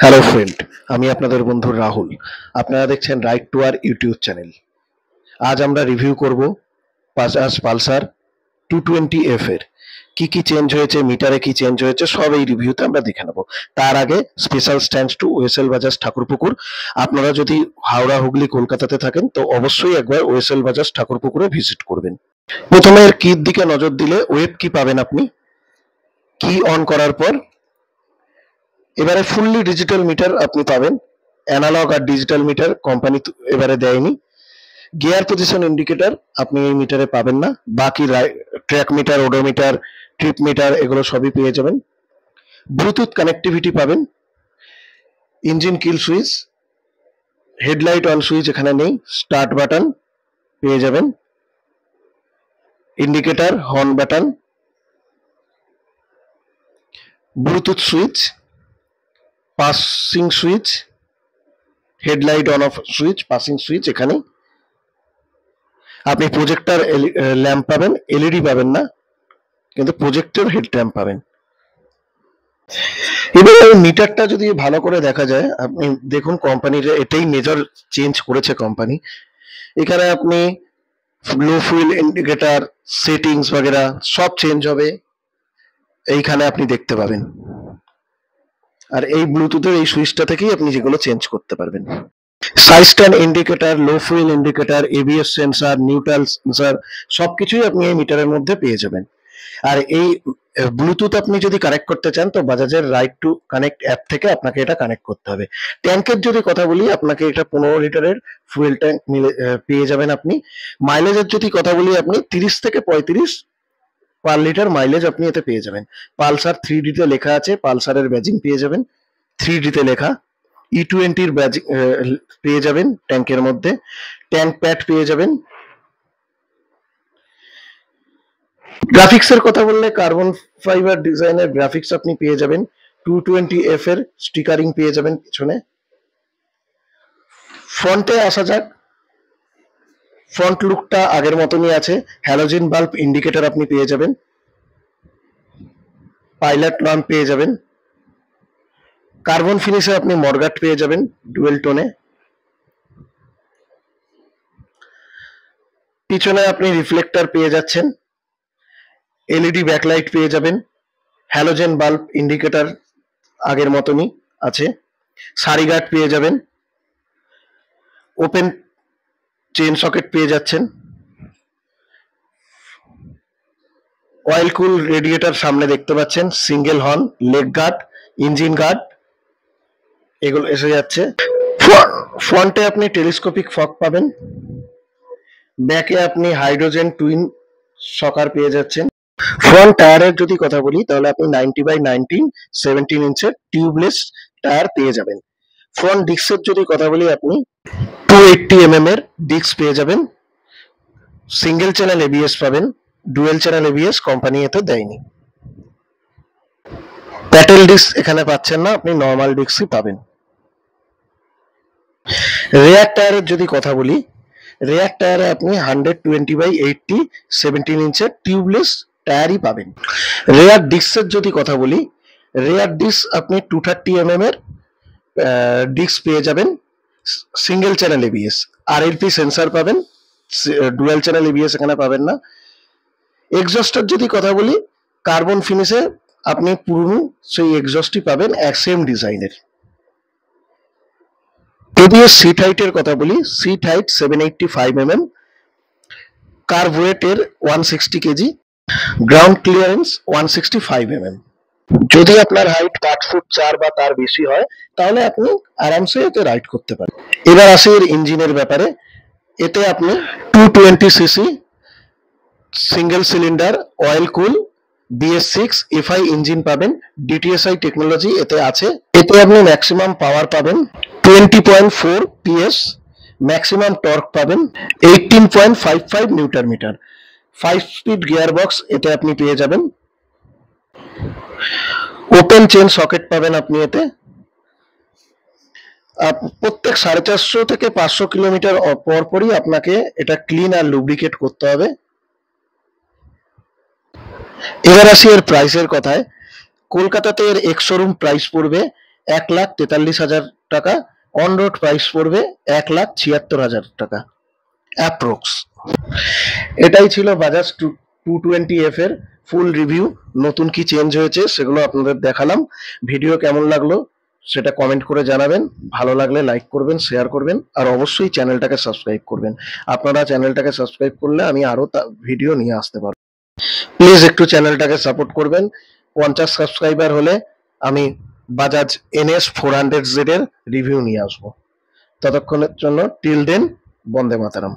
Hello friend, আমি আপনাদের বন্ধু রাহুল। আপনারা দেখছেন রাইট টু আর ইউটিউব চ্যানেল। আজ আমরা রিভিউ করব বাজাজ পালসার 220F এর কি চেঞ্জ হয়েছে, মিটারে কি চেঞ্জ হয়েছে, সব এই রিভিউতে আমরা দেখে নেব। তার আগে স্পেশাল থ্যাঙ্কস টু ওয়েসেল বাজাজ ঠাকুরপুকুর। আপনারা যদি হাওড়া, হুগলি, কলকাতাতে থাকেন তো অবশ্যই একবার ওয়েসেল বাজাজ ঠাকুরপুকুরে ভিজিট করবেন। প্রথমে এর কির দিকে নজর দিলে ওয়েব কি পাবেন আপনি। কি অন করার পর এবারে ফুললি ডিজিটাল মিটার আপনি পাবেন। অ্যানালগ আর ডিজিটাল মিটার কোম্পানি এবারে দেয়নি। গিয়ার পজিশন ইন্ডিকেটর আপনি এই মিটারে পাবেন না। বাকি track meter, odometer, trip meter এগুলো সবই পেয়ে যাবেন। ব্লুটুথ কানেক্টিভিটি পাবেন। Engine kill switch, headlight on switch এখানে নেই। স্টার্ট বাটন পেয়ে যাবেন, indicator, horn button, Bluetooth switch, passing switch, headlight on off switch, passing switch. এখানে আপনি প্রজেক্টর ল্যাম্প পাবেন, এলইডি পাবেন না, কিন্তু প্রজেক্টর হেড ল্যাম্প পাবেন। এবার এই মিটারটা যদি ভালো করে দেখা যায়, আপনি দেখুন কোম্পানির এটাই মেজর চেঞ্জ করেছে কোম্পানি। এখানে আপনি লো ফুয়েল ইন্ডিকেটর, সেটিংস বগেরা সব চেঞ্জ হবে, এইখানে আপনি দেখতে পাবেন। আর এই ব্লুটুথের এই সুইচটা থেকেই আপনি যেগুলো চেঞ্জ করতে পারবেন। সাইড স্ট্যান্ড ইন্ডিকেটর, লো fuel indicator, ABS sensor, neutral sensor সবকিছুই আপনি এই মিটারের মধ্যে পেয়ে যাবেন। আর এই ব্লুটুথ আপনি যদি কানেক্ট করতে চান তো বাজাজের রাইট টু কানেক্ট অ্যাপ থেকে আপনাকে এটা কানেক্ট করতে হবে। ট্যাঙ্কের যদি কথা বলি, আপনাকে এটা 15 লিটারের ফুয়েল ট্যাঙ্ক পেয়ে যাবেন আপনি। মাইলেজের যদি কথা বলি, আপনি 30 থেকে 35 পার লিটার মাইলেজ আপনি এতে পেয়ে যাবেন। পালসার 3D তে লেখা আছে, পালসারের ব্যাজিং পেয়ে যাবেন 3D তে লেখা। E20 ব্যাজিং পেয়ে যাবেন ট্যাঙ্কের মধ্যে। ট্যাঙ্ক প্যাড পেয়ে যাবেন। গ্রাফিক্সের কথা বললে কার্বন ফাইবার ডিজাইনের গ্রাফিক্স আপনি পেয়ে যাবেন। 220F এর স্টিকারিং পেয়ে যাবেন পিছনে। ফ্রন্টে আসা যাক, ফ্রন্ট লুকটা আগের মতনই আছে। হ্যালোজেন বাল্ব ইন্ডিকেটর আপনি পেয়ে যাবেন, পাইলট ল্যাম্প পেয়ে যাবেন। কার্বন ফিনিশে আপনি মডগার্ড পেয়ে যাবেন ডুয়েল টোনে। পিছনে আপনি রিফ্লেক্টর পেয়ে যাচ্ছেন, এলইডি ব্যাকলাইট পেয়ে যাবেন, হ্যালোজেন বাল্ব ইন্ডিকেটর আগের মতনই আছে, সারি গার্ড পেয়ে যাবেন, ওপেন চেন সকেট পেয়ে যাচ্ছেন, অয়েল কুল রেডিয়েটর সামনে দেখতে পাচ্ছেন, single horn, leg guard, engine guard এগুলো এসে যাচ্ছে। ফ্রন্টে আপনি টেলিস্কোপিক ফগ পাবেন। ব্যাকে আপনি হাইড্রোজেন টুইন শকার পেয়ে যাচ্ছেন। ফ্রন্ট টায়ারের যদি কথা বলি তাহলে আপনি 90/19 17 ইঞ্চের টিউবলেস টায়ার পেয়ে যাবেন। ফ্রন্ট ডিস্কের যদি কথা বলি, আপনি 280 এর ডিস্ক পেয়ে যাবেন। সিঙ্গেল চ্যানেল এবিএস পাবেন, ডুয়েল চ্যানেল এবিএস কোম্পানি এতে দেয়নি। প্যাটেল ডিস্ক এখানে পাচ্ছেন না, আপনি নর্মাল ডিস্কই পাবেন। রেয়ার টায়ারের যদি কথা বলি, রেয়ার টায়ারে আপনি 120/80 17 ইঞ্চের টিউবলেস টায়ারই পাবেন। রেয়ার ডিস্কের যদি কথা বলি, রেয়ার ডিস্ক আপনি 230 এর ডিস্ক পেয়ে যাবেন, single channel ABS. RLP sensor পাবেন, ডুয়াল চ্যানেল এবিএস এখানে পাবেন না। এক্সস্টের যদি কথা বলি, কার্বন ফিনিশে আপনি পুরনো সেই এক্সস্টই পাবেন, সেম ডিজাইনের। এবিএস সিট হাইটের কথা বলি, সিট হাইট 785 কার্ভ ওয়েটের 160 কেজি, গ্রাউন্ড ক্লিয়ারেন্স 165 যদি আপনার হাইট 5 ফুট 4 বা তার বেশি হয় তাহলে আপনি আরামসে এতে রাইড করতে পারেন। এবার আসি এর ইঞ্জিনের ব্যাপারে। এতে আপনি 220cc সিঙ্গেল সিলিন্ডার অয়েল কুল BS6 FI ইঞ্জিন পাবেন। DTSI টেকনোলজি এতে আছে। এতে আপনি ম্যাক্সিমাম পাওয়ার পাবেন 20.4 PS, ম্যাক্সিমাম টর্ক পাবেন 18.55 newton meter. 5 speed gear box এতে আপনি পেয়ে যাবেন। ওপেন চেন সকেট পাবেন আপনি এতে। প্রত্যেক 450 থেকে 500 কিলোমিটার পর পরই আপনাকে এটা ক্লিন আর লুব্রিকেট করতে হবে। এবার আসি এর প্রাইসের কথায়। কলকাতাতে এর এক্স শোরুম প্রাইস পড়বে 1,43,000 টাকা। অন রোড প্রাইস পড়বে 1,76,000 টাকা অ্যাপ্রক্স। এটাই ছিল বাজাজ 220F এর ফুল রিভিউ। নতুন কি চেঞ্জ হয়েছে সেগুলো আপনাদের দেখালাম। ভিডিও কেমন লাগলো সেটা কমেন্ট করে জানাবেন। ভালো লাগলে লাইক করবেন, শেয়ার করবেন, আর অবশ্যই চ্যানেলটাকে সাবস্ক্রাইব করবেন। আপনারা চ্যানেলটাকে সাবস্ক্রাইব করলে আমি আরো ভিডিও নিয়ে আসতে পারবো। প্লিজ একটু চ্যানেলটাকে সাপোর্ট করবেন। 50 সাবস্ক্রাইবার হলে আমি বাজাজ NS 400Z এর রিভিউ নিয়ে আসবো। ততক্ষণের জন্য টিল দেন, বন্দে মাতরম।